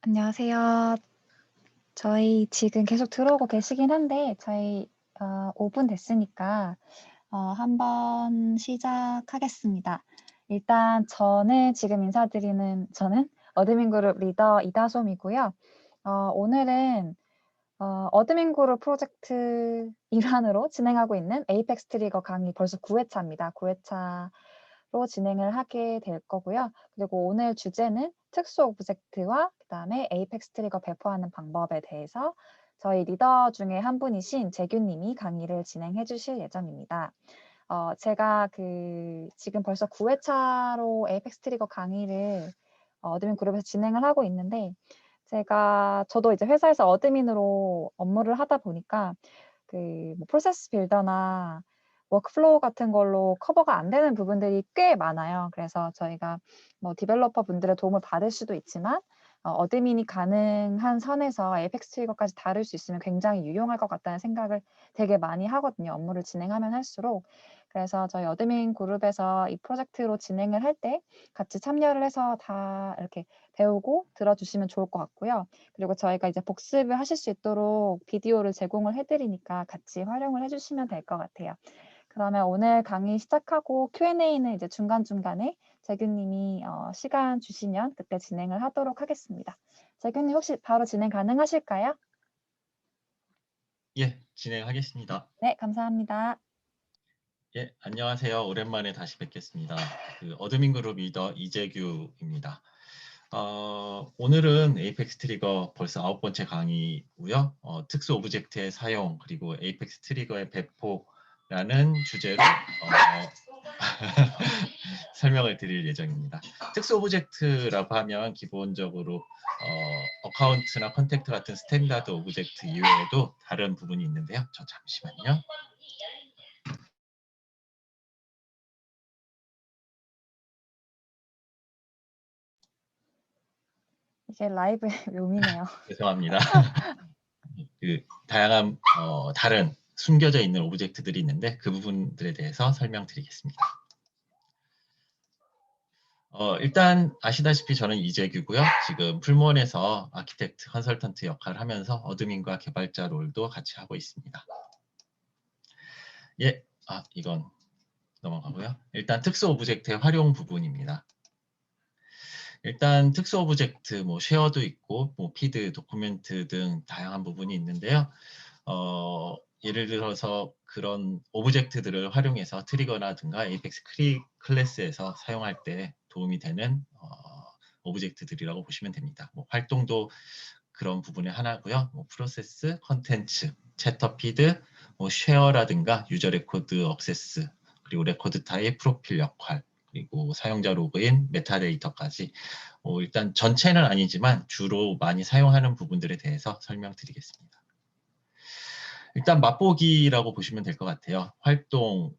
안녕하세요. 저희 지금 계속 들어오고 계시긴 한데 저희 5분 됐으니까 한번 시작하겠습니다. 일단 저는 어드민 그룹 리더 이다솜이고요. 오늘은 어드민 그룹 프로젝트 일환으로 진행하고 있는 에이펙스 트리거 강의 벌써 9회차입니다. 9회차로 진행을 하게 될 거고요. 그리고 오늘 주제는 특수 오브젝트와 그다음에 에이펙스 트리거 배포하는 방법에 대해서 저희 리더 중에 한 분이신 재규님이 강의를 진행해 주실 예정입니다. 제가 지금 벌써 9회차로 에이펙스 트리거 강의를 어드민 그룹에서 진행을 하고 있는데 저도 이제 회사에서 어드민으로 업무를 하다 보니까 뭐 프로세스 빌더나 워크플로우 같은 걸로 커버가 안 되는 부분들이 꽤 많아요. 그래서 저희가 뭐 디벨로퍼 분들의 도움을 받을 수도 있지만 어드민이 가능한 선에서 에이펙스 트리거까지 다룰 수 있으면 굉장히 유용할 것 같다는 생각을 되게 많이 하거든요. 업무를 진행하면 할수록. 그래서 저희 어드민 그룹에서 이 프로젝트로 진행을 할 때 같이 참여를 해서 다 이렇게 배우고 들어주시면 좋을 것 같고요. 그리고 저희가 이제 복습을 하실 수 있도록 비디오를 제공을 해드리니까 같이 활용을 해주시면 될 것 같아요. 그러면 오늘 강의 시작하고 Q&A는 이제 중간중간에 재규님이 시간 주시면 그때 진행을 하도록 하겠습니다. 재규님 혹시 바로 진행 가능하실까요? 예, 진행하겠습니다. 네, 감사합니다. 예, 안녕하세요. 오랜만에 다시 뵙겠습니다. 어드민 그룹 리더 이재규입니다. 오늘은 에이펙스 트리거 벌써 9번째 강의고요. 특수 오브젝트의 사용 그리고 에이펙스 트리거의 배포라는 주제로 설명을 드릴 예정입니다. 특수 오브젝트라고 하면 기본적으로 어카운트나 컨택트 같은 스탠다드 오브젝트 이외에도 다른 부분이 있는데요. 저 잠시만요. 이게 라이브의 묘미네요. 죄송합니다. 다양한 다른 숨겨져 있는 오브젝트들이 있는데 그 부분들에 대해서 설명드리겠습니다. 일단 아시다시피 저는 이재규고요. 지금 풀무원에서 아키텍트 컨설턴트 역할을 하면서 어드민과 개발자 롤도 같이 하고 있습니다. 예, 이건 넘어가고요. 일단 특수 오브젝트의 활용 부분입니다. 일단 특수 오브젝트, 뭐 쉐어도 있고, 뭐 피드, 도큐멘트 등 다양한 부분이 있는데요. 예를 들어서 그런 오브젝트들을 활용해서 트리거라든가 에이펙스 클래스에서 사용할 때 도움이 되는 오브젝트들이라고 보시면 됩니다. 뭐 활동도 그런 부분의 하나고요. 뭐 프로세스, 컨텐츠, 챕터 피드, 뭐 쉐어라든가 유저 레코드 액세스, 그리고 레코드 타입, 프로필 역할, 그리고 사용자 로그인, 메타데이터까지 일단 전체는 아니지만 주로 많이 사용하는 부분들에 대해서 설명드리겠습니다. 일단 맛보기라고 보시면 될 것 같아요. 활동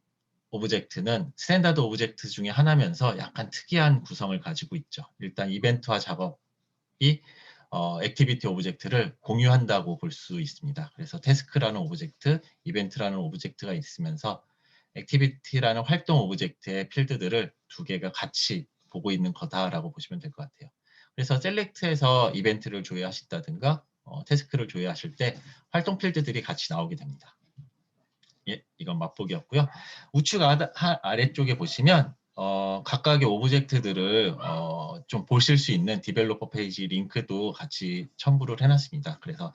오브젝트는 스탠다드 오브젝트 중에 하나면서 약간 특이한 구성을 가지고 있죠. 일단 이벤트화 작업이 액티비티 오브젝트를 공유한다고 볼 수 있습니다. 그래서 태스크라는 오브젝트, 이벤트라는 오브젝트가 있으면서 액티비티라는 활동 오브젝트의 필드들을 두 개가 같이 보고 있는 거다라고 보시면 될 것 같아요. 그래서 셀렉트에서 이벤트를 조회하신다든가 태스크를 조회하실 때 활동 필드들이 같이 나오게 됩니다. 예, 이건 맛보기였고요. 우측 아래쪽에 보시면 각각의 오브젝트들을 좀 보실 수 있는 디벨로퍼 페이지 링크도 같이 첨부를 해놨습니다. 그래서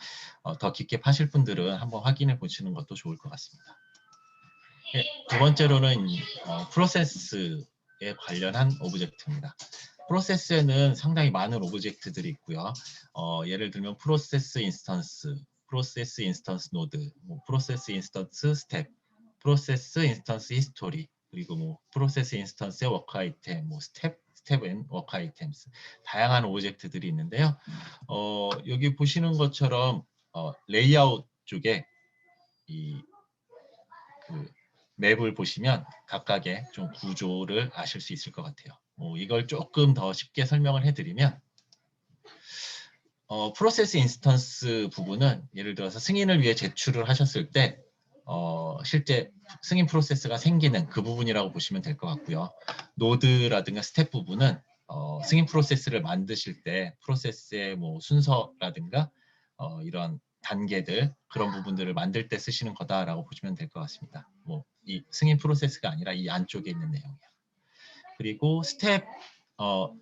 더 깊게 파실 분들은 한번 확인해 보시는 것도 좋을 것 같습니다. 예, 두 번째로는 프로세스에 관련한 오브젝트입니다. 프로세스에는 상당히 많은 오브젝트들이 있고요. 예를 들면 프로세스 인스턴스 노드, 뭐 프로세스 인스턴스 스텝, 프로세스 인스턴스 히스토리, 그리고 뭐 프로세스 인스턴스의 워크 아이템, 뭐 스텝 앤 워크 아이템스, 다양한 오브젝트들이 있는데요. 여기 보시는 것처럼 레이아웃 쪽에 그 맵을 보시면 각각의 좀 구조를 아실 수 있을 것 같아요. 이걸 조금 더 쉽게 설명을 해드리면 프로세스 인스턴스 부분은 예를 들어서 승인을 위해 제출을 하셨을 때 실제 승인 프로세스가 생기는 그 부분이라고 보시면 될 것 같고요. 노드라든가 스텝 부분은 승인 프로세스를 만드실 때 프로세스의 뭐 순서라든가 이런 단계들 그런 부분들을 만들 때 쓰시는 거다라고 보시면 될 것 같습니다. 뭐 이 승인 프로세스가 아니라 이 안쪽에 있는 내용이요. 그리고 스텝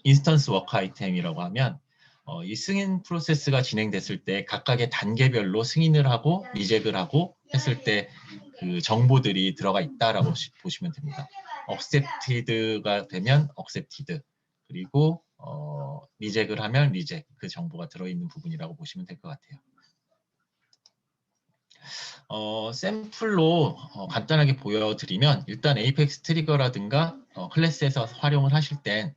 인스턴스 워크 아이템이라고 하면 이 승인 프로세스가 진행됐을 때 각각의 단계별로 승인을 하고 리젝을 하고 했을 때 그 정보들이 들어가 있다라고 보시면 됩니다. accepted가 되면 accepted 그리고 리젝을 하면 리젝 그 정보가 들어있는 부분이라고 보시면 될 것 같아요. 샘플로 간단하게 보여드리면 일단 에이펙스 트리거라든가 클래스에서 활용을 하실 땐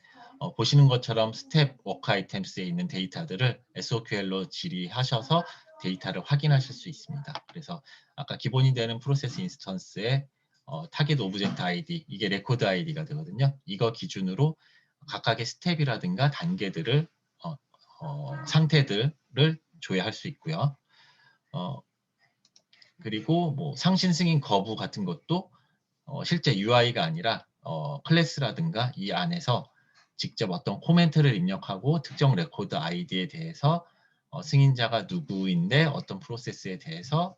보시는 것처럼 스텝 워크 아이템스에 있는 데이터들을 SOQL로 질의하셔서 데이터를 확인하실 수 있습니다. 그래서 아까 기본이 되는 프로세스 인스턴스의 타겟 오브젝트 아이디 이게 레코드 아이디가 되거든요. 이거 기준으로 각각의 스텝이라든가 단계들을 상태들을 조회할 수 있고요. 그리고 뭐 상신 승인 거부 같은 것도 실제 UI가 아니라 클래스라든가 이 안에서 직접 어떤 코멘트를 입력하고 특정 레코드 아이디에 대해서 승인자가 누구인데 어떤 프로세스에 대해서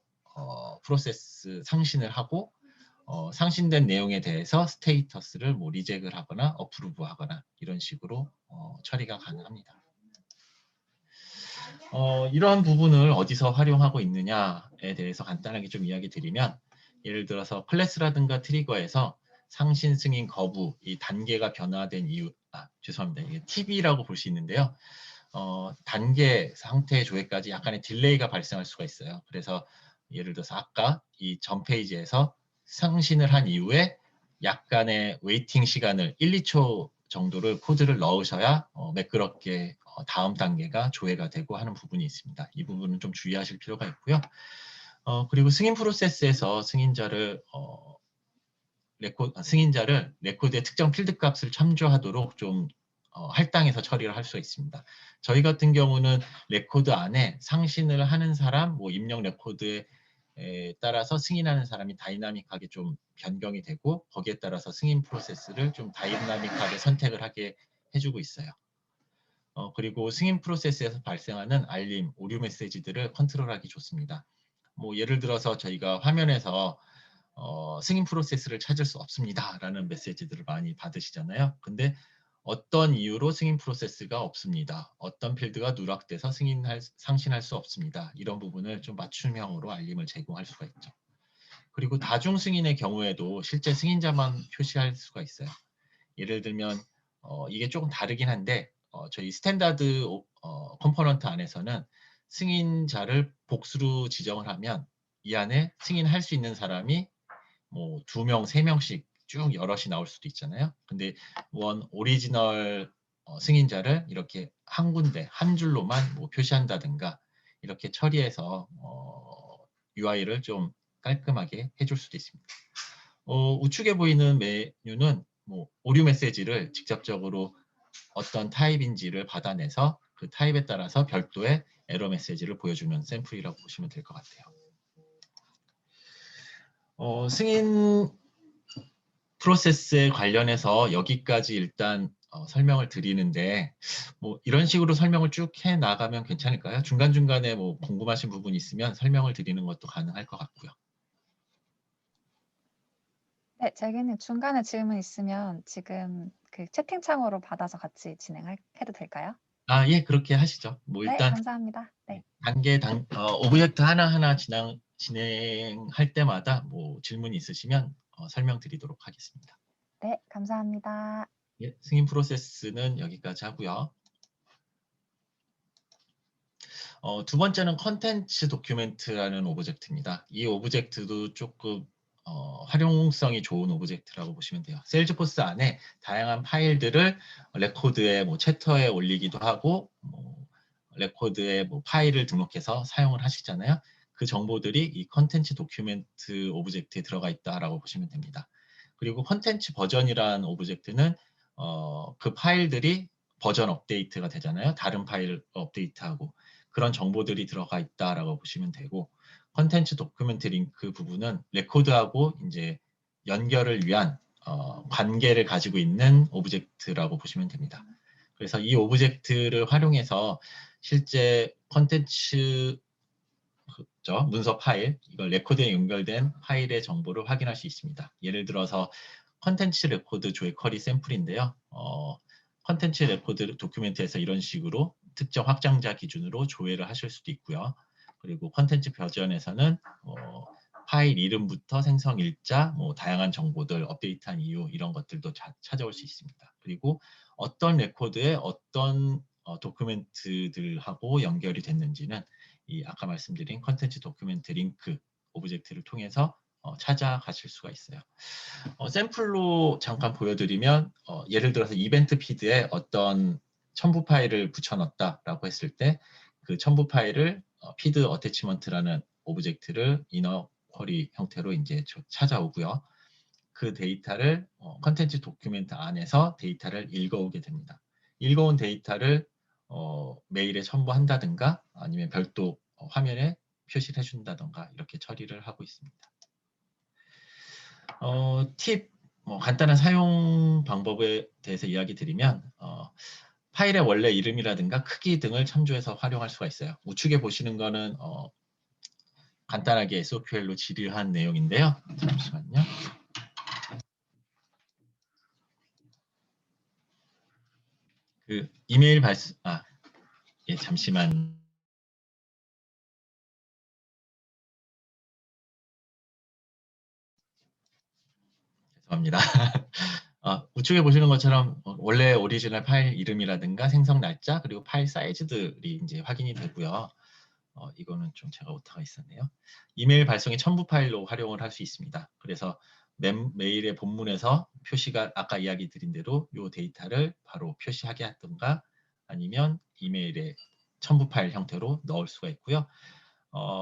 프로세스 상신을 하고 상신된 내용에 대해서 스테이터스를 뭐 리젝을 하거나 어프루브 하거나 이런 식으로 처리가 가능합니다. 이러한 부분을 어디서 활용하고 있느냐에 대해서 간단하게 좀 이야기 드리면 예를 들어서 클래스라든가 트리거에서 상신 승인 거부 이 단계가 변화된 이유 죄송합니다. 이게 TB라고 볼 수 있는데요. 단계 상태 조회까지 약간의 딜레이가 발생할 수가 있어요. 그래서 예를 들어서 아까 이 전 페이지에서 상신을 한 이후에 약간의 웨이팅 시간을 1, 2초 정도를 코드를 넣으셔야 매끄럽게 다음 단계가 조회가 되고 하는 부분이 있습니다. 이 부분은 좀 주의하실 필요가 있고요. 그리고 승인 프로세스에서 승인자를 레코드의 특정 필드 값을 참조하도록 좀 할당해서 처리를 할 수 있습니다. 저희 같은 경우는 레코드 안에 상신을 하는 사람, 뭐 입력 레코드에 따라서 승인하는 사람이 다이나믹하게 좀 변경이 되고 거기에 따라서 승인 프로세스를 좀 다이나믹하게 선택을 하게 해주고 있어요. 그리고 승인 프로세스에서 발생하는 알림, 오류 메시지들을 컨트롤하기 좋습니다. 뭐 예를 들어서 저희가 화면에서 승인 프로세스를 찾을 수 없습니다 라는 메시지들을 많이 받으시잖아요. 근데 어떤 이유로 승인 프로세스가 없습니다. 어떤 필드가 누락돼서 상신할 수 없습니다. 이런 부분을 좀 맞춤형으로 알림을 제공할 수가 있죠. 그리고 다중 승인의 경우에도 실제 승인자만 표시할 수가 있어요. 예를 들면 이게 조금 다르긴 한데 저희 스탠다드 컴포넌트 안에서는 승인자를 복수로 지정을 하면 이 안에 승인할 수 있는 사람이 뭐 2명, 3명씩 쭉 여럿이 나올 수도 있잖아요. 근데 원 오리지널 승인자를 이렇게 한 군데, 한 줄로만 뭐 표시한다든가 이렇게 처리해서 UI를 좀 깔끔하게 해줄 수도 있습니다. 우측에 보이는 메뉴는 뭐 오류 메시지를 직접적으로 어떤 타입인지를 받아내서 그 타입에 따라서 별도의 에러 메시지를 보여주는 샘플이라고 보시면 될 것 같아요. 승인 프로세스에 관련해서 여기까지 일단 설명을 드리는데 뭐 이런 식으로 설명을 쭉 해 나가면 괜찮을까요? 중간중간에 뭐 궁금하신 부분이 있으면 설명을 드리는 것도 가능할 것 같고요. 네, 재기님 중간에 질문 있으면 지금 그 채팅창으로 받아서 같이 해도 될까요? 예, 그렇게 하시죠. 뭐 네, 일단 감사합니다. 네. 오브젝트 하나하나 진행할 때마다 뭐 질문이 있으시면 설명드리도록 하겠습니다. 네, 감사합니다. 예, 승인 프로세스는 여기까지 하고요. 두 번째는 컨텐츠 도큐멘트라는 오브젝트입니다. 이 오브젝트도 조금 활용성이 좋은 오브젝트라고 보시면 돼요. 세일즈포스 안에 다양한 파일들을 레코드에 뭐 챕터에 올리기도 하고 뭐 레코드에 뭐 파일을 등록해서 사용을 하시잖아요. 그 정보들이 이 컨텐츠 도큐멘트 오브젝트에 들어가 있다라고 보시면 됩니다. 그리고 컨텐츠 버전이라는 오브젝트는 그 파일들이 버전 업데이트가 되잖아요. 다른 파일 업데이트하고 그런 정보들이 들어가 있다라고 보시면 되고 컨텐츠 도큐멘트 링크 부분은 레코드하고 이제 연결을 위한 관계를 가지고 있는 오브젝트라고 보시면 됩니다. 그래서 이 오브젝트를 활용해서 실제 컨텐츠 문서 파일, 이걸 레코드에 연결된 파일의 정보를 확인할 수 있습니다. 예를 들어서 컨텐츠 레코드 조회 쿼리 샘플인데요. 컨텐츠 레코드 도큐멘트에서 이런 식으로 특정 확장자 기준으로 조회를 하실 수도 있고요. 그리고 컨텐츠 버전에서는 파일 이름부터 생성 일자, 다양한 정보들, 업데이트한 이유 이런 것들도 찾아올 수 있습니다. 그리고 어떤 레코드에 어떤 도큐멘트들하고 연결이 됐는지는 이 아까 말씀드린 컨텐츠 도큐멘트 링크 오브젝트를 통해서 찾아가실 수가 있어요. 샘플로 잠깐 보여드리면 예를 들어서 이벤트 피드에 어떤 첨부 파일을 붙여넣었다라고 했을 때 그 첨부 파일을 피드 어태치먼트라는 오브젝트를 이너 쿼리 형태로 이제 찾아오고요. 그 데이터를 컨텐츠 도큐멘트 안에서 데이터를 읽어오게 됩니다. 읽어온 데이터를 메일에 첨부한다든가 아니면 별도 화면에 표시를 해준다든가 이렇게 처리를 하고 있습니다. 팁, 간단한 사용 방법에 대해서 이야기 드리면 파일의 원래 이름이라든가 크기 등을 참조해서 활용할 수가 있어요. 우측에 보시는 거는 간단하게 SOQL로 질의한 내용인데요. 잠시만요. 그 이메일 예, 잠시만. 죄송합니다. 우측에 보시는 것처럼 원래 오리지널 파일 이름이라든가 생성 날짜 그리고 파일 사이즈들이 이제 확인이 되고요. 이거는 좀 제가 오타가 있었네요. 이메일 발송의 첨부 파일로 활용을 할 수 있습니다. 그래서 메일의 본문에서 표시가 아까 이야기 드린 대로 이 데이터를 바로 표시하게 하든가 아니면 이메일에 첨부 파일 형태로 넣을 수가 있고요.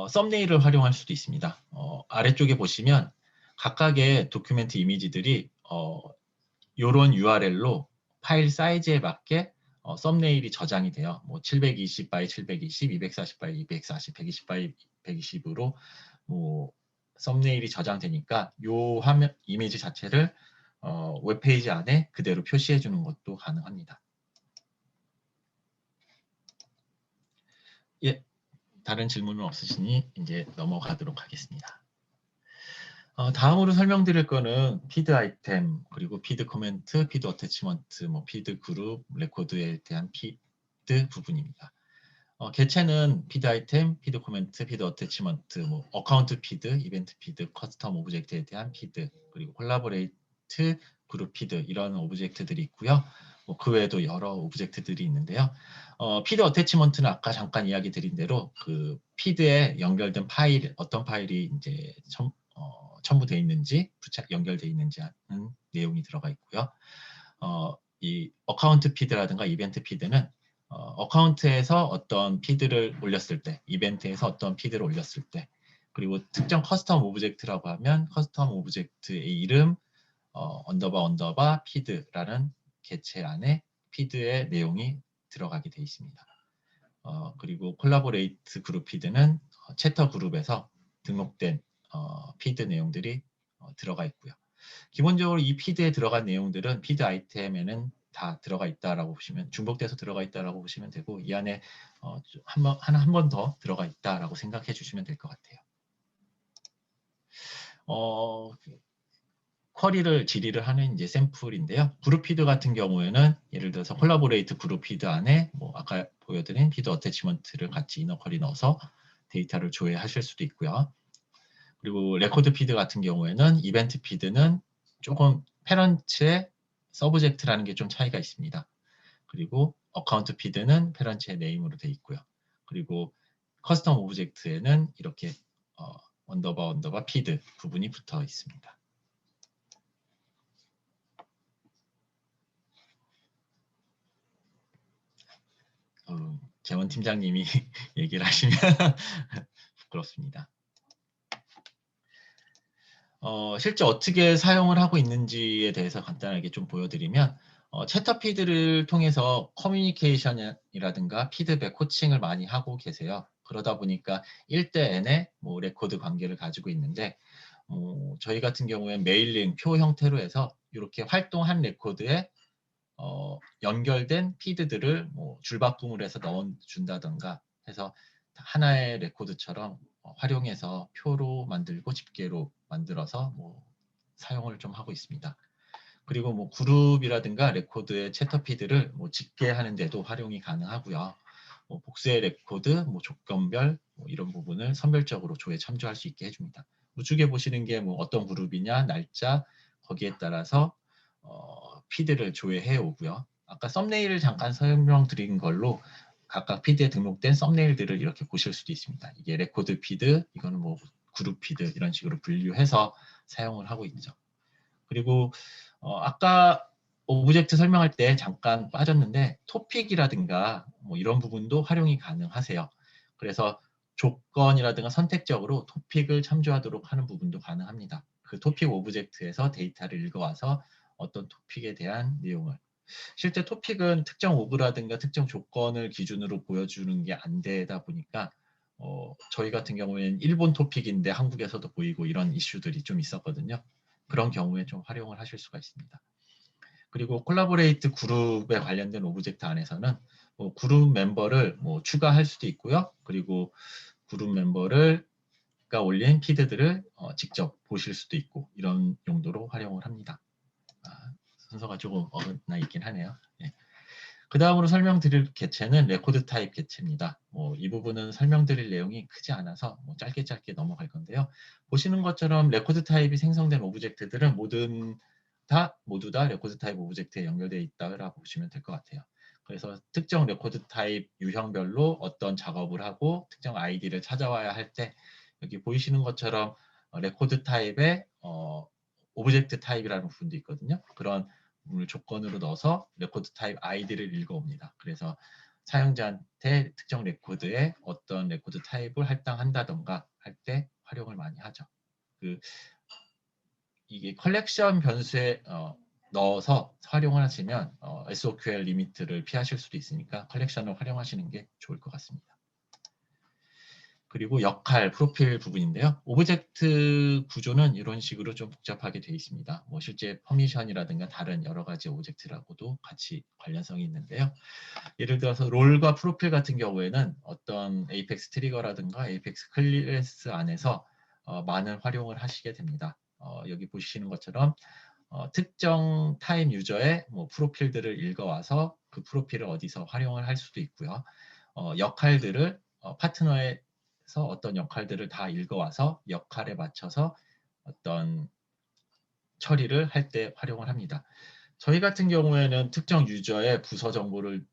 썸네일을 활용할 수도 있습니다. 아래쪽에 보시면 각각의 도큐멘트 이미지들이 이런 URL로 파일 사이즈에 맞게 썸네일이 저장이 돼요. 720 by 720, 240 by 240, 120 by 120으로 썸네일이 저장되니까 이 화면 이미지 자체를 웹페이지 안에 그대로 표시해 주는 것도 가능합니다. 예, 다른 질문은 없으시니 이제 넘어가도록 하겠습니다. 다음으로 설명드릴 거는 피드 아이템, 그리고 피드 코멘트, 피드 어태치먼트, 피드 그룹, 레코드에 대한 피드 부분입니다. 개체는 피드 아이템, 피드 코멘트, 피드 어태치먼트, 어카운트 피드, 이벤트 피드, 커스텀 오브젝트에 대한 피드, 그리고 콜라보레이트, 그룹 피드 이런 오브젝트들이 있고요. 그 외에도 여러 오브젝트들이 있는데요. 피드 어태치먼트는 아까 잠깐 이야기 드린 대로 그 피드에 연결된 파일, 어떤 파일이 이제 첨부되어 있는지, 연결되어 있는지 하는 내용이 들어가 있고요. 이 어카운트 피드라든가 이벤트 피드는 어카운트에서 어떤 피드를 올렸을 때, 이벤트에서 어떤 피드를 올렸을 때, 그리고 특정 커스텀 오브젝트라고 하면 커스텀 오브젝트의 이름, 언더바 피드라는 개체 안에 피드의 내용이 들어가게 되어 있습니다. 그리고 콜라보레이트 그룹 피드는 챕터 그룹에서 등록된 피드 내용들이 들어가 있고요. 기본적으로 이 피드에 들어간 내용들은 피드 아이템에는 다 들어가 있다라고 보시면, 중복돼서 들어가 있다라고 보시면 되고, 이 안에 한 번 더 들어가 있다라고 생각해 주시면 될 것 같아요. 쿼리를 질의를 하는 이제 샘플인데요. 그룹 피드 같은 경우에는 예를 들어서 콜라보레이트 그룹 피드 안에 아까 보여드린 피드 어태치먼트를 같이 이너 쿼리 넣어서 데이터를 조회하실 수도 있고요. 그리고 레코드 피드 같은 경우에는 이벤트 피드는 조금 페런츠의 서브젝트라는 게 좀 차이가 있습니다. 그리고 어카운트 피드는 페런츠의 네임으로 되어 있고요. 그리고 커스텀 오브젝트에는 이렇게 언더바 피드 부분이 붙어 있습니다. 재원 팀장님이 얘기를 하시면 부끄럽습니다. 실제 어떻게 사용을 하고 있는지에 대해서 간단하게 좀 보여드리면 챕터 피드를 통해서 커뮤니케이션이라든가 피드백, 코칭을 많이 하고 계세요. 그러다 보니까 1대 N의 레코드 관계를 가지고 있는데 저희 같은 경우에 메일링, 표 형태로 해서 이렇게 활동한 레코드에 연결된 피드들을 뭐 줄바꿈을 해서 넣어준다던가 해서 하나의 레코드처럼 활용해서 표로 만들고 집계로 만들어서 뭐 사용을 좀 하고 있습니다. 그리고 뭐 그룹이라든가 레코드의 챕터 피드를 뭐 집계하는 데도 활용이 가능하고요. 뭐 복수의 레코드, 뭐 조건별 뭐 이런 부분을 선별적으로 조에 참조할 수 있게 해줍니다. 우측에 보시는 게 뭐 어떤 그룹이냐, 날짜 거기에 따라서 피드를 조회해 오고요. 아까 썸네일을 잠깐 설명드린 걸로 각각 피드에 등록된 썸네일들을 이렇게 보실 수도 있습니다. 이게 레코드 피드, 이거는 뭐 그룹 피드 이런 식으로 분류해서 사용을 하고 있죠. 그리고 아까 오브젝트 설명할 때 잠깐 빠졌는데 토픽이라든가 뭐 이런 부분도 활용이 가능하세요. 그래서 조건이라든가 선택적으로 토픽을 참조하도록 하는 부분도 가능합니다. 그 토픽 오브젝트에서 데이터를 읽어와서 어떤 토픽에 대한 내용을 실제 토픽은 특정 오브라든가 특정 조건을 기준으로 보여주는 게 안 되다 보니까 저희 같은 경우에는 일본 토픽인데 한국에서도 보이고 이런 이슈들이 좀 있었거든요. 그런 경우에 좀 활용을 하실 수가 있습니다. 그리고 콜라보레이트 그룹에 관련된 오브젝트 안에서는 뭐 그룹 멤버를 뭐 추가할 수도 있고요. 그리고 그룹 멤버가 올린 피드들을 직접 보실 수도 있고 이런 용도로 활용을 합니다. 순서가 조금 어긋나 있긴 하네요. 네. 그 다음으로 설명드릴 개체는 레코드 타입 개체입니다. 이 부분은 설명드릴 내용이 크지 않아서 짧게 넘어갈 건데요. 보시는 것처럼 레코드 타입이 생성된 오브젝트들은 모두 다 레코드 타입 오브젝트에 연결되어 있다고 보시면 될 것 같아요. 그래서 특정 레코드 타입 유형별로 어떤 작업을 하고 특정 아이디를 찾아와야 할 때 여기 보이시는 것처럼 레코드 타입의 오브젝트 타입이라는 부분도 있거든요. 그런 조건으로 넣어서 레코드 타입 아이디를 읽어옵니다. 그래서 사용자한테 특정 레코드에 어떤 레코드 타입을 할당한다던가 할 때 활용을 많이 하죠. 이게 컬렉션 변수에 넣어서 활용을 하시면 SOQL 리미트를 피하실 수도 있으니까 컬렉션을 활용하시는 게 좋을 것 같습니다. 그리고 역할, 프로필 부분인데요. 오브젝트 구조는 이런 식으로 좀 복잡하게 되어 있습니다. 뭐 실제 퍼미션이라든가 다른 여러 가지 오브젝트라고도 같이 관련성이 있는데요. 예를 들어서 롤과 프로필 같은 경우에는 어떤 에이펙스 트리거라든가 에이펙스 클래스 안에서 많은 활용을 하시게 됩니다. 여기 보시는 것처럼 특정 타입 유저의 뭐 프로필들을 읽어와서 그 프로필을 어디서 활용을 할 수도 있고요. 역할들을 파트너에서 어떤 역할들을 다 읽어와서 역할에 맞춰서 어떤 처리를 할 때 활용을 합니다. 저희 같은 경우에는 특정 유저의 부서 정보를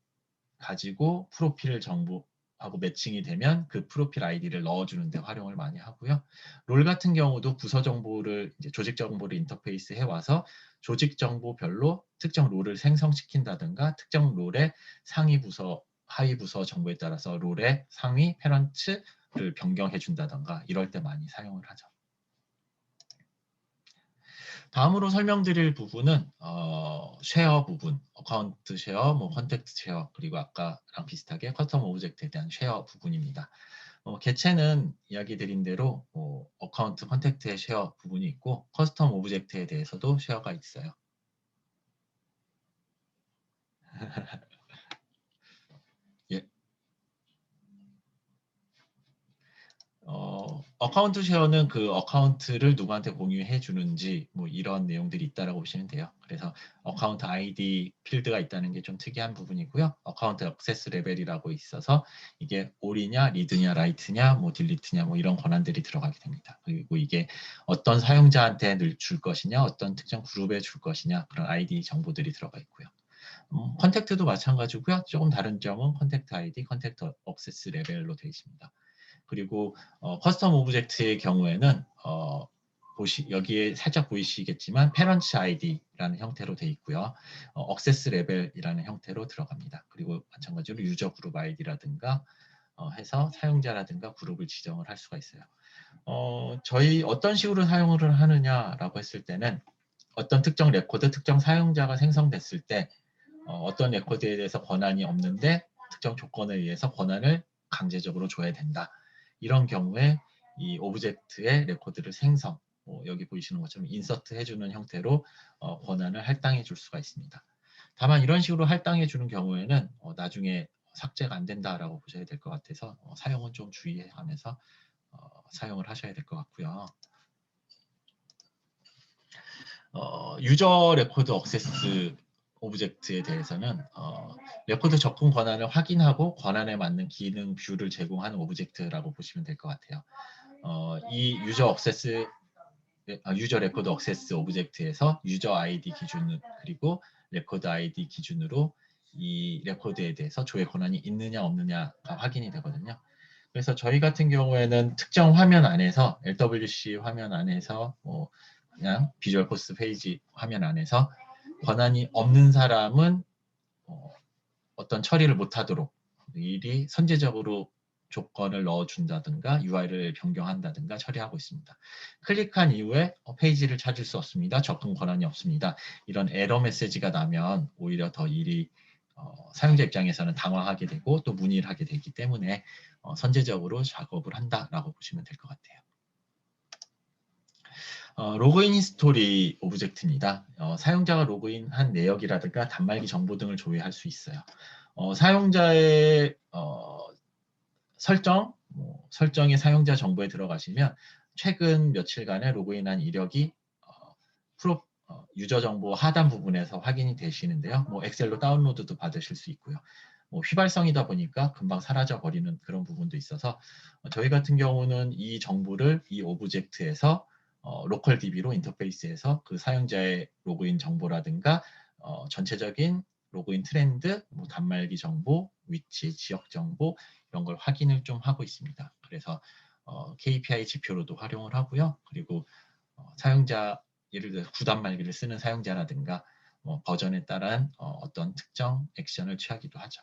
가지고 프로필 정보하고 매칭이 되면 그 프로필 아이디를 넣어주는 데 활용을 많이 하고요. 롤 같은 경우도 부서 정보를 이제 조직 정보를 인터페이스 해와서 조직 정보별로 특정 롤을 생성시킨다든가 특정 롤의 상위 부서, 하위 부서 정보에 따라서 롤의 상위 페런츠를 변경해 준다든가 이럴 때 많이 사용을 하죠. 다음으로 설명드릴 부분은 쉐어 부분, 어카운트 쉐어, 뭐 컨택트 쉐어, 그리고 아까랑 비슷하게 커스텀 오브젝트에 대한 쉐어 부분입니다. 개체는 이야기 드린 대로 어카운트 컨택트의 쉐어 부분이 있고 커스텀 오브젝트에 대해서도 쉐어가 있어요. 예. 어카운트 쉐어는 그 어카운트를 누구한테 공유해 주는지 뭐 이런 내용들이 있다라고 보시면 돼요. 그래서 어카운트 아이디 필드가 있다는 게 좀 특이한 부분이고요. 어카운트 액세스 레벨이라고 있어서 이게 올이냐, 리드냐, 라이트냐, 뭐 딜리트냐 뭐 이런 권한들이 들어가게 됩니다. 그리고 이게 어떤 사용자한테 줄 것이냐, 어떤 특정 그룹에 줄 것이냐 그런 아이디 정보들이 들어가 있고요. 컨택트도 마찬가지고요. 조금 다른 점은 컨택트 아이디, 컨택트 액세스 레벨로 되어 있습니다. 그리고 커스텀 오브젝트의 경우에는 여기에 살짝 보이시겠지만 페런츠 아이디라는 형태로 되어 있고요. 액세스 레벨이라는 형태로 들어갑니다. 그리고 마찬가지로 유저 그룹 아이디라든가 해서 사용자라든가 그룹을 지정을 할 수가 있어요. 저희 어떤 식으로 사용을 하느냐라고 했을 때는 어떤 특정 레코드, 특정 사용자가 생성됐을 때 어떤 레코드에 대해서 권한이 없는데 특정 조건에 의해서 권한을 강제적으로 줘야 된다. 이런 경우에 이 오브젝트의 레코드를 여기 보이시는 것처럼 인서트 해주는 형태로 권한을 할당해 줄 수가 있습니다. 다만 이런 식으로 할당해 주는 경우에는 나중에 삭제가 안 된다라고 보셔야 될 것 같아서 사용은 좀 주의하면서 사용을 하셔야 될 것 같고요. 유저 레코드 액세스 오브젝트에 대해서는 레코드 접근 권한을 확인하고 권한에 맞는 기능 뷰를 제공하는 오브젝트라고 보시면 될 것 같아요. 이 유저 레코드 액세스 오브젝트에서 유저 아이디 기준 그리고 레코드 아이디 기준으로 이 레코드에 대해서 조회 권한이 있느냐 없느냐가 확인이 되거든요. 그래서 저희 같은 경우에는 특정 화면 안에서 LWC 화면 안에서 그냥 비주얼 코스 페이지 화면 안에서 권한이 없는 사람은 어떤 처리를 못하도록 미리 선제적으로 조건을 넣어준다든가 UI를 변경한다든가 처리하고 있습니다. 클릭한 이후에 페이지를 찾을 수 없습니다. 접근 권한이 없습니다. 이런 에러 메시지가 나면 오히려 더 일이 사용자 입장에서는 당황하게 되고 또 문의를 하게 되기 때문에 선제적으로 작업을 한다라고 보시면 될 것 같아요. 로그인 히스토리 오브젝트입니다. 사용자가 로그인한 내역이라든가 단말기 정보 등을 조회할 수 있어요. 사용자의 설정의 사용자 정보에 들어가시면 최근 며칠간의 로그인한 이력이 유저 정보 하단 부분에서 확인이 되시는데요. 엑셀로 다운로드도 받으실 수 있고요. 휘발성이다 보니까 금방 사라져 버리는 그런 부분도 있어서 저희 같은 경우는 이 정보를 이 오브젝트에서 로컬 DB로 인터페이스에서 그 사용자의 로그인 정보라든가 전체적인 로그인 트렌드, 단말기 정보, 위치, 지역 정보 이런 걸 확인을 좀 하고 있습니다. 그래서 KPI 지표로도 활용을 하고요. 그리고 사용자 예를 들어 구단말기를 쓰는 사용자라든가 버전에 따른 어떤 특정 액션을 취하기도 하죠.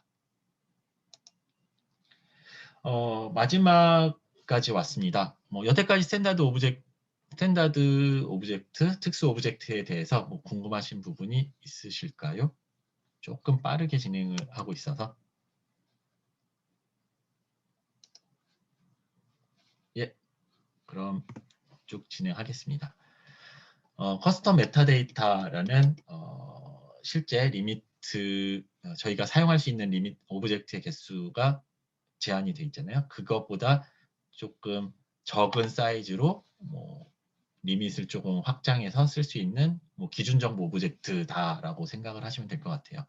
마지막까지 왔습니다. 여태까지 스탠다드 오브젝트, 특수 오브젝트에 대해서 궁금하신 부분이 있으실까요? 조금 빠르게 진행을 하고 있어서. 예, 그럼 쭉 진행하겠습니다. 커스텀 메타데이터라는 실제 리미트, 저희가 사용할 수 있는 리미트 오브젝트의 개수가 제한이 돼 있잖아요. 그것보다 조금 적은 사이즈로 리밋을 조금 확장해서 쓸 수 있는 기준 정보 오브젝트다라고 생각을 하시면 될 것 같아요.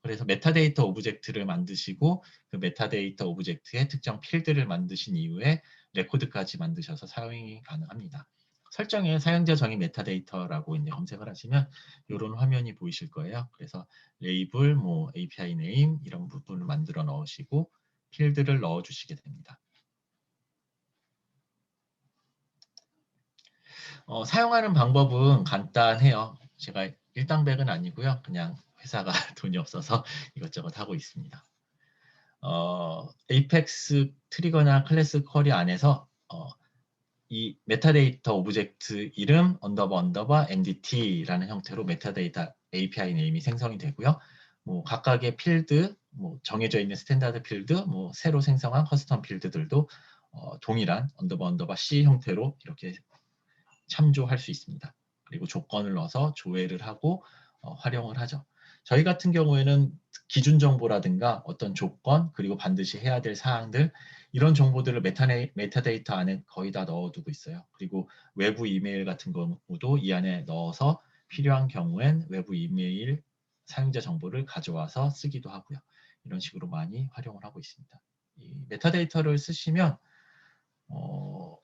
그래서 메타데이터 오브젝트를 만드시고 그 메타데이터 오브젝트의 특정 필드를 만드신 이후에 레코드까지 만드셔서 사용이 가능합니다. 설정에 사용자 정의 메타데이터라고 이제 검색을 하시면 이런 화면이 보이실 거예요. 그래서 레이블, API 네임 이런 부분을 만들어 넣으시고 필드를 넣어 주시게 됩니다. 사용하는 방법은 간단해요. 제가 일당백은 아니고요. 그냥 회사가 돈이 없어서 이것저것 하고 있습니다. 에이펙스 트리거나 클래스 쿼리 안에서 이 메타데이터 오브젝트 이름 언더바 NDT라는 형태로 메타데이터 API 네임이 생성이 되고요. 각각의 필드, 정해져 있는 스탠다드 필드, 새로 생성한 커스텀 필드들도 동일한 언더바 C 형태로 이렇게 참조할 수 있습니다. 그리고 조건을 넣어서 조회를 하고 활용을 하죠. 저희 같은 경우에는 기준 정보라든가 어떤 조건 그리고 반드시 해야 될 사항들 이런 정보들을 메타데이터 안에 거의 다 넣어두고 있어요. 그리고 외부 이메일 같은 경우도 이 안에 넣어서 필요한 경우엔 외부 이메일 사용자 정보를 가져와서 쓰기도 하고요. 이런 식으로 많이 활용을 하고 있습니다. 이 메타데이터를 쓰시면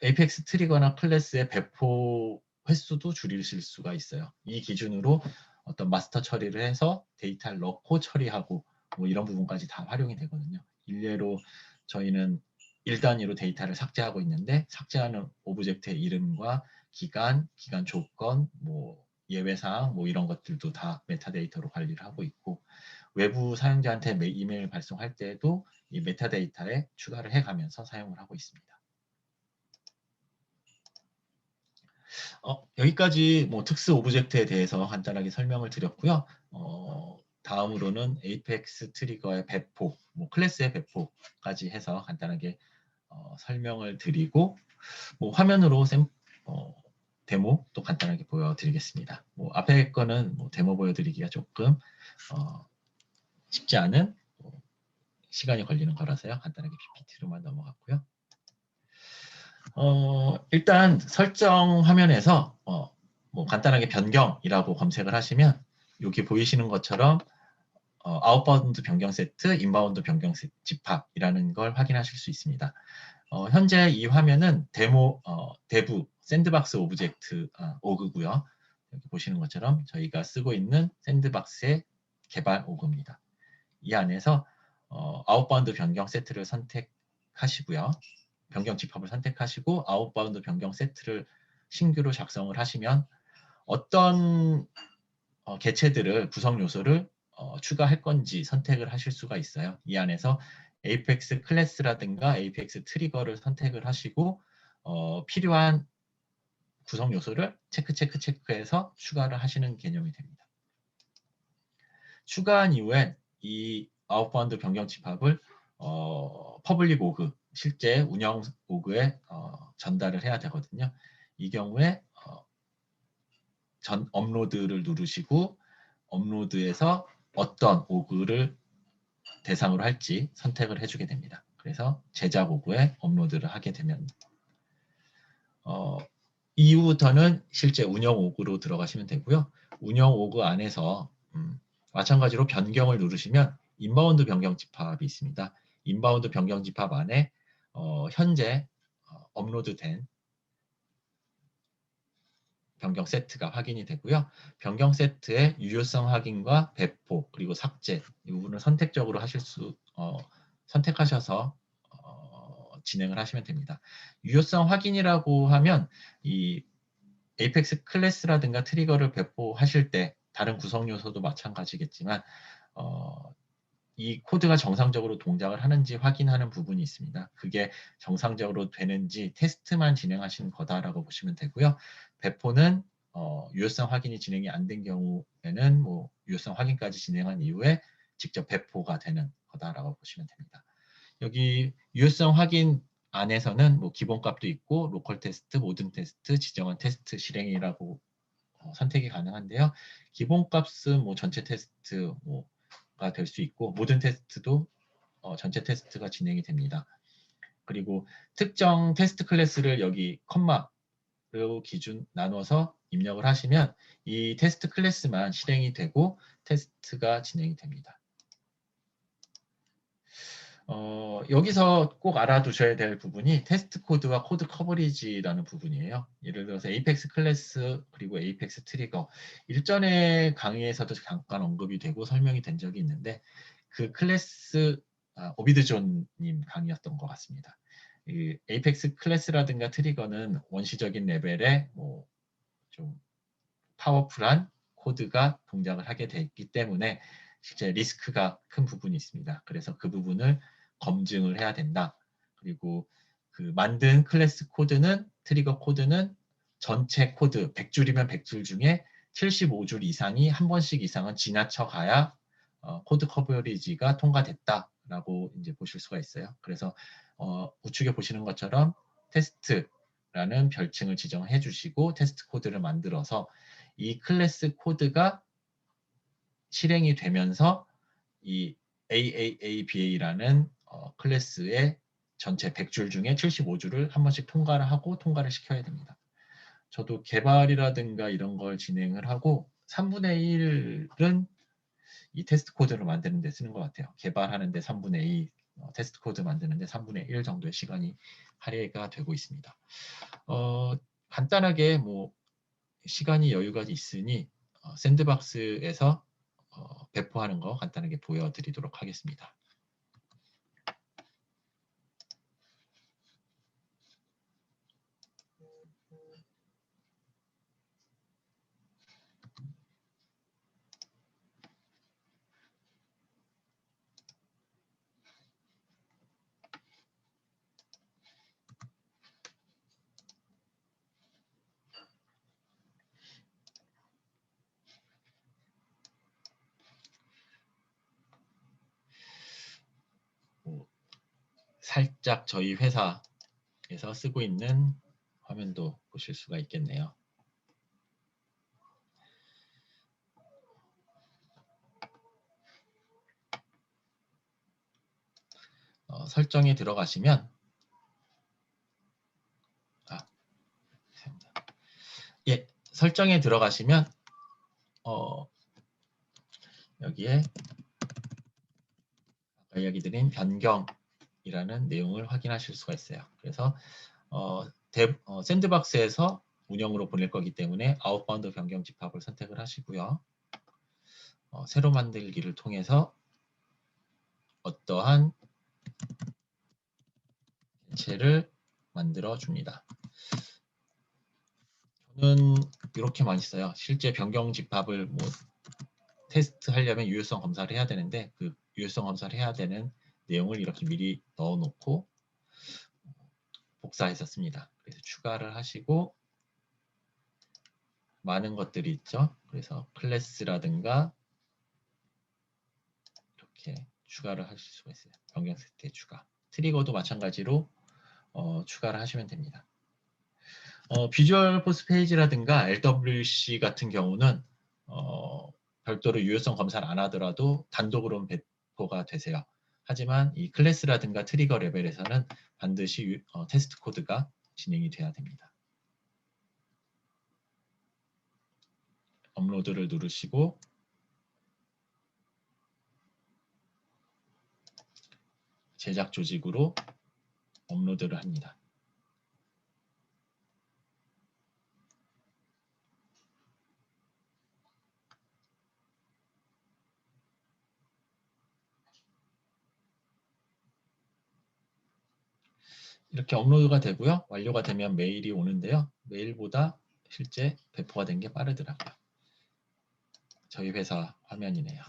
에이펙스 트리거나 클래스의 배포 횟수도 줄이실 수가 있어요. 이 기준으로 어떤 마스터 처리를 해서 데이터를 넣고 처리하고 이런 부분까지 다 활용이 되거든요. 일례로 저희는 1단위로 데이터를 삭제하고 있는데 삭제하는 오브젝트의 이름과 기간 조건, 예외사항 이런 것들도 다 메타데이터로 관리를 하고 있고 외부 사용자한테 이메일 발송할 때에도 이 메타데이터에 추가를 해가면서 사용을 하고 있습니다. 여기까지 특수 오브젝트에 대해서 간단하게 설명을 드렸고요. 다음으로는 에이펙스 트리거의 배포, 클래스의 배포까지 해서 간단하게 설명을 드리고 화면으로 데모 또 간단하게 보여드리겠습니다. 뭐 앞에 거는 뭐 데모 보여드리기가 조금 쉽지 않은 시간이 걸리는 거라서요. 간단하게 PPT로만 넘어갔고요. 일단 설정 화면에서 뭐 간단하게 변경이라고 검색을 하시면 여기 보이시는 것처럼 아웃바운드 변경 세트, 인바운드 변경 집합이라는 걸 확인하실 수 있습니다. 현재 이 화면은 대부 샌드박스 오브젝트 오그고요. 여기 보시는 것처럼 저희가 쓰고 있는 샌드박스의 개발 오그입니다. 이 안에서 아웃바운드 변경 세트를 선택하시고요. 변경 집합을 선택하시고 아웃바운드 변경 세트를 신규로 작성을 하시면 어떤 개체들을 구성 요소를 추가할 건지 선택을 하실 수가 있어요. 이 안에서 에이펙스 클래스라든가 에이펙스 트리거를 선택을 하시고 필요한 구성 요소를 체크해서 추가를 하시는 개념이 됩니다. 추가한 이후에 이 아웃바운드 변경 집합을 퍼블릭 오그, 실제 운영 오그에 전달을 해야 되거든요. 이 경우에 전 업로드를 누르시고 업로드에서 어떤 오그를 대상으로 할지 선택을 해주게 됩니다. 그래서 제작 오그에 업로드를 하게 되면 이후부터는 실제 운영 오그로 들어가시면 되고요. 운영 오그 안에서 마찬가지로 변경을 누르시면 인바운드 변경 집합이 있습니다. 인바운드 변경 집합 안에 현재 업로드된 변경 세트가 확인이 되고요. 변경 세트의 유효성 확인과 배포 그리고 삭제 이 부분을 선택적으로 선택하셔서 진행을 하시면 됩니다. 유효성 확인이라고 하면 이 에이펙스 클래스라든가 트리거를 배포하실 때 다른 구성 요소도 마찬가지겠지만 이 코드가 정상적으로 동작을 하는지 확인하는 부분이 있습니다. 그게 정상적으로 되는지 테스트만 진행하시는 거다라고 보시면 되고요. 배포는 유효성 확인이 진행이 안 된 경우에는 뭐 유효성 확인까지 진행한 이후에 직접 배포가 되는 거다라고 보시면 됩니다. 여기 유효성 확인 안에서는 뭐 기본값도 있고 로컬 테스트, 모든 테스트, 지정한 테스트 실행이라고 선택이 가능한데요. 기본값은 뭐 전체 테스트 가 될 수 있고 모든 테스트도 전체 테스트가 진행이 됩니다. 그리고 특정 테스트 클래스를 여기 컴마로 기준 나눠서 입력을 하시면 이 테스트 클래스만 실행이 되고 테스트가 진행이 됩니다. 여기서 꼭 알아두셔야 될 부분이 테스트 코드와 코드 커버리지라는 부분이에요. 예를 들어서 에이펙스 클래스 그리고 에이펙스 트리거 일전에 강의에서도 잠깐 언급이 되고 설명이 된 적이 있는데 그 클래스 오비드존님 강의였던 것 같습니다. 이 에이펙스 클래스라든가 트리거는 원시적인 레벨의 좀 파워풀한 코드가 동작을 하게 됐기 때문에 실제 리스크가 큰 부분이 있습니다. 그래서 그 부분을 검증을 해야 된다. 그리고 그 만든 클래스 코드는 트리거 코드는 전체 코드 100줄이면 100줄 중에 75줄 이상이 한 번씩 이상은 지나쳐 가야 코드 커버리지가 통과됐다라고 이제 보실 수가 있어요. 그래서 우측에 보시는 것처럼 테스트라는 별칭을 지정해 주시고 테스트 코드를 만들어서 이 클래스 코드가 실행이 되면서 이 AAABA라는 클래스의 전체 100줄 중에 75줄을 한 번씩 통과를 시켜야 됩니다. 저도 개발이라든가 이런 걸 진행을 하고 3분의 1은 이 테스트 코드를 만드는 데 쓰는 것 같아요. 개발하는데 3분의 2, 테스트 코드 만드는데 3분의 1 정도의 시간이 할애가 되고 있습니다. 간단하게 시간이 여유가 있으니 샌드박스에서 배포하는 거 간단하게 보여드리도록 하겠습니다. 살짝 저희 회사에서 쓰고 있는 화면도 보실 수가 있겠네요. 설정에 들어가시면 설정에 들어가시면 여기에 아까 이야기 드린 변경이라는 내용을 확인하실 수가 있어요. 그래서 샌드박스에서 운영으로 보낼 거기 때문에 아웃바운드 변경 집합을 선택을 하시고요. 새로 만들기를 통해서 어떠한 개체를 만들어 줍니다. 저는 이렇게 많이 써요. 실제 변경 집합을 테스트 하려면 유효성 검사를 해야 되는데 그 유효성 검사를 해야 되는 내용을 이렇게 미리 넣어 놓고 복사했었습니다. 그래서 추가를 하시고 많은 것들이 있죠. 그래서 클래스라든가 이렇게 추가를 하실 수가 있어요. 변경 세트에 추가. 트리거도 마찬가지로 추가를 하시면 됩니다. 비주얼 포스 페이지라든가 LWC 같은 경우는 별도로 유효성 검사를 안 하더라도 단독으로 배포가 되세요. 하지만 이 클래스라든가 트리거 레벨에서는 반드시 테스트 코드가 진행이 돼야 됩니다. 업로드를 누르시고 제작 조직으로 업로드를 합니다. 이렇게 업로드가 되고요. 완료가 되면 메일이 오는데요. 메일보다 실제 배포가 된 게 빠르더라고요. 저희 회사 화면이네요.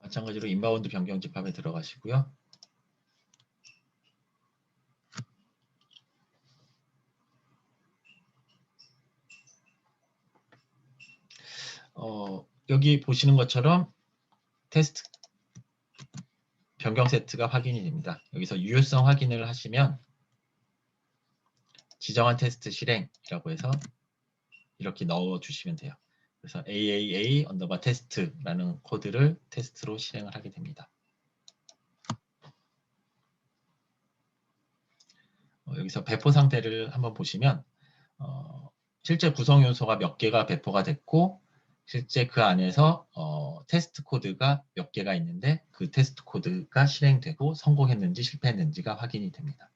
마찬가지로 인바운드 변경 집합에 들어가시고요. 여기 보시는 것처럼 테스트 변경 세트가 확인이 됩니다. 여기서 유효성 확인을 하시면 지정한 테스트 실행이라고 해서 이렇게 넣어 주시면 돼요. 그래서 AAA 언더바 테스트라는 코드를 테스트로 실행을 하게 됩니다. 여기서 배포 상태를 한번 보시면 실제 구성 요소가 몇 개가 배포가 됐고 실제 그 안에서 테스트 코드가 몇 개가 있는데 그 테스트 코드가 실행되고 성공했는지 실패했는지가 확인이 됩니다.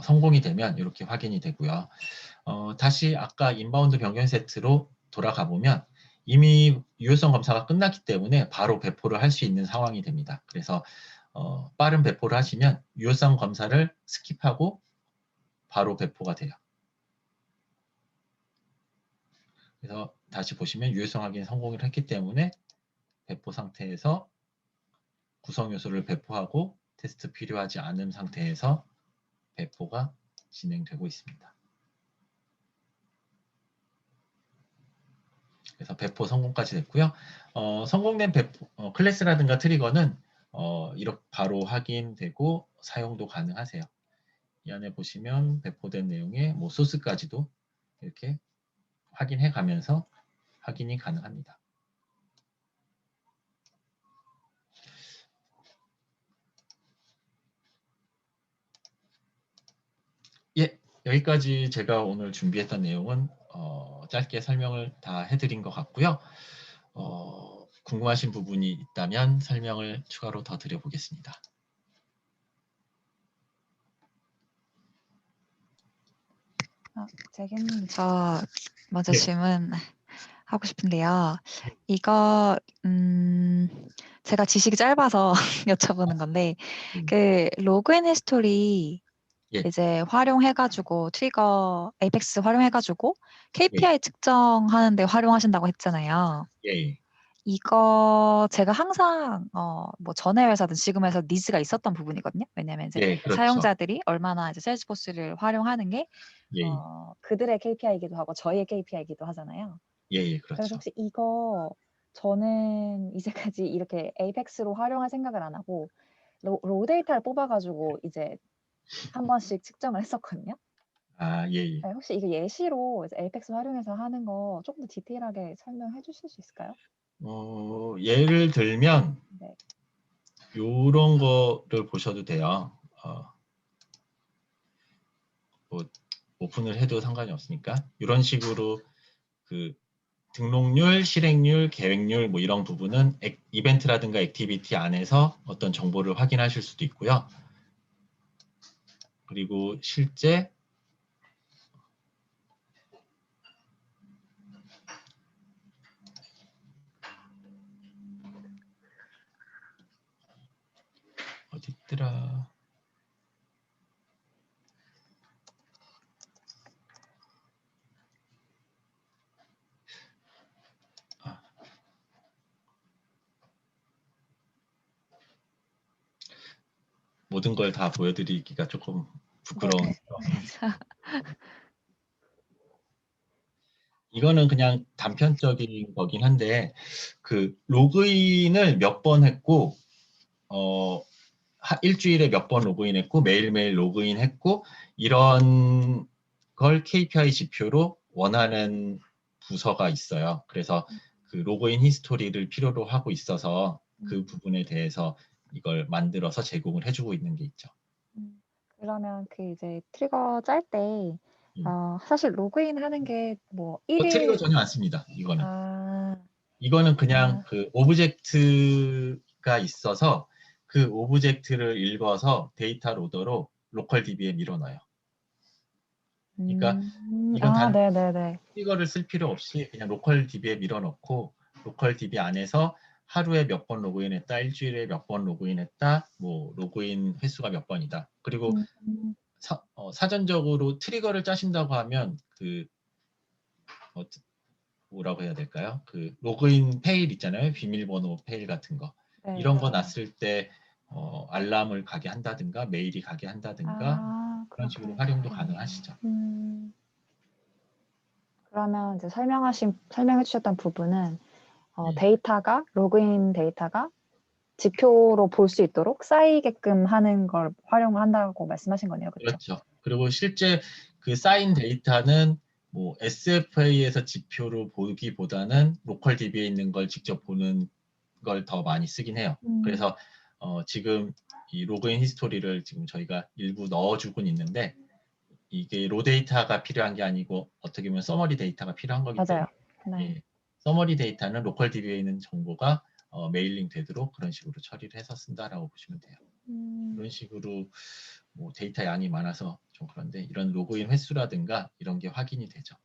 성공이 되면 이렇게 확인이 되고요. 다시 아까 인바운드 변경 세트로 돌아가 보면 이미 유효성 검사가 끝났기 때문에 바로 배포를 할 수 있는 상황이 됩니다. 그래서 빠른 배포를 하시면 유효성 검사를 스킵하고 바로 배포가 돼요. 그래서 다시 보시면 유효성 확인 성공을 했기 때문에 배포 상태에서 구성 요소를 배포하고 테스트 필요하지 않은 상태에서 배포가 진행되고 있습니다. 그래서 배포 성공까지 됐고요. 성공된 배포, 클래스라든가 트리거는 이렇게 바로 확인되고 사용도 가능하세요. 이 안에 보시면 배포된 내용의 소스까지도 이렇게 확인해 가면서 확인이 가능합니다. 예, 여기까지 제가 오늘 준비했던 내용은 짧게 설명을 다 해드린 것 같고요. 궁금하신 부분이 있다면 설명을 추가로 더 드려보겠습니다. 재균님, 저 먼저 네. 질문 하고 싶은데요. 이거 제가 지식이 짧아서 여쭤보는 건데 그 로그인 히스토리 예. 이제 활용해가지고 트리거 에이펙스 활용해가지고 KPI 측정하는데 활용하신다고 했잖아요. 예. 이거 제가 항상 뭐 전에 회사든 지금 회사 니즈가 있었던 부분이거든요. 왜냐하면 이제 예, 그렇죠. 사용자들이 얼마나 이제 세일즈포스를 활용하는 게 예, 그들의 KPI이기도 하고 저희의 KPI이기도 하잖아요. 예, 그래서 그렇죠. 혹시 이거 저는 이제까지 이렇게 에이펙스로 활용할 생각을 안 하고 로 데이터를 뽑아가지고 이제 한 번씩 측정을 했었거든요. 아, 예, 예. 네, 혹시 이거 예시로 이제 에이펙스 활용해서 하는 거 조금 더 디테일하게 설명해 주실 수 있을까요? 예를 들면 네. 요런 거를 보셔도 돼요. 뭐 오픈을 해도 상관이 없으니까 이런 식으로 그 등록률, 실행률, 계획률 뭐 이런 부분은 이벤트라든가 액티비티 안에서 어떤 정보를 확인하실 수도 있고요. 그리고 실제 어디 있더라? 모든 걸 다 보여드리기가 조금 부끄러운. 이거는 그냥 단편적인 거긴 한데 그 로그인을 몇 번 했고 일주일에 몇 번 로그인했고 매일매일 로그인했고 이런 걸 KPI 지표로 원하는 부서가 있어요. 그래서 그 로그인 히스토리를 필요로 하고 있어서 그 부분에 대해서 이걸 만들어서 제공을 해주고 있는 게 있죠. 그러면 그 이제 트리거 짤 때 사실 로그인 하는 게 뭐 트리거 1일 전혀 안 씁니다. 이거는. 이거는 그냥 그 오브젝트가 있어서 그 오브젝트를 읽어서 데이터 로더로 로컬 DB에 밀어넣어요. 그러니까 이건 네네네. 트리거를 쓸 필요 없이 그냥 로컬 DB에 밀어넣고 로컬 DB 안에서 하루에 몇 번 로그인했다, 일주일에 몇 번 로그인했다, 뭐 로그인 횟수가 몇 번이다. 그리고 사전적으로 트리거를 짜신다고 하면 그 뭐라고 해야 될까요? 그 로그인 페일 있잖아요. 비밀번호 페일 같은 거. 네. 이런 거 났을 때 알람을 가게 한다든가 메일이 가게 한다든가 그런 식으로 활용도 가능하시죠. 그러면 이제 설명해 주셨던 부분은 네. 데이터가 로그인 데이터가 지표로 볼 수 있도록 쌓이게끔 하는 걸 활용한다고 말씀하신 거네요. 그렇죠? 그렇죠. 그리고 실제 그 쌓인 데이터는 뭐 SFA에서 지표로 보기보다는 로컬 DB에 있는 걸 직접 보는 걸 더 많이 쓰긴 해요. 그래서 지금 이 로그인 히스토리를 지금 저희가 일부 넣어주곤 있는데 이게 로 데이터가 필요한 게 아니고 어떻게 보면 서머리 데이터가 필요한 거기 때문에 예, 서머리 데이터는 로컬 DB에 있는 정보가 메일링 되도록 그런 식으로 처리를 해서 쓴다라고 보시면 돼요. 그런 식으로 뭐 데이터 양이 많아서 좀 그런데 이런 로그인 횟수라든가 이런 게 확인이 되죠.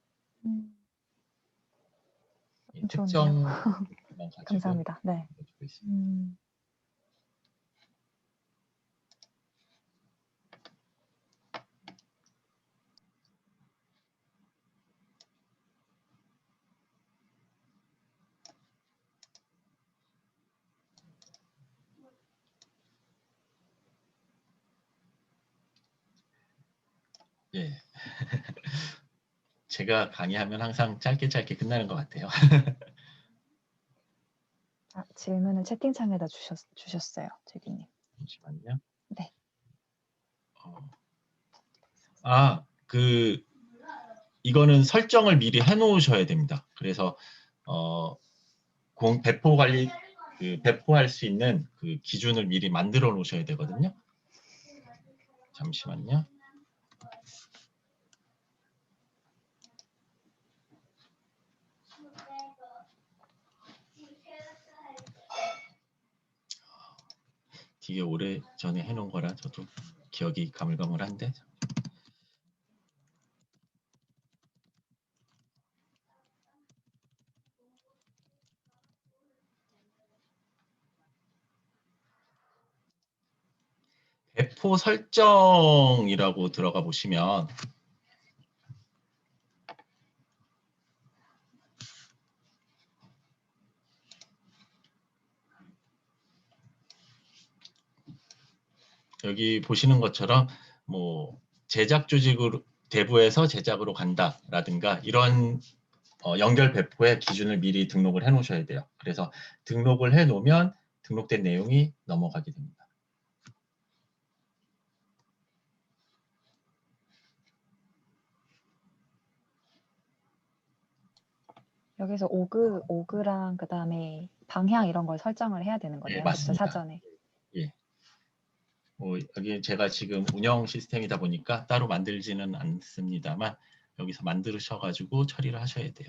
특정 가지고 감사합니다. 네. 예. 제가 강의하면 항상 짧게 끝나는 것 같아요. 질문을 채팅창에다 주셨어요, 제디님. 잠시만요. 네. 이거는 설정을 미리 해놓으셔야 됩니다. 그래서 배포 관리 배포할 수 있는 그 기준을 미리 만들어 놓으셔야 되거든요. 잠시만요. 되게 오래 전에 해놓은 거라 저도 기억이 가물가물한데. 배포 설정이라고 들어가 보시면 여기 보시는 것처럼 뭐 제작 조직으로 대부에서 제작으로 간다라든가 이런 연결 배포의 기준을 미리 등록을 해 놓으셔야 돼요. 그래서 등록을 해 놓으면 등록된 내용이 넘어가게 됩니다. 여기서 오그랑 그다음에 방향 이런 걸 설정을 해야 되는 거네요. 그렇죠? 맞습니다. 사전에. 예. 여기 제가 지금 운영 시스템이다 보니까 따로 만들지는 않습니다만 여기서 만드셔가지고 처리를 하셔야 돼요.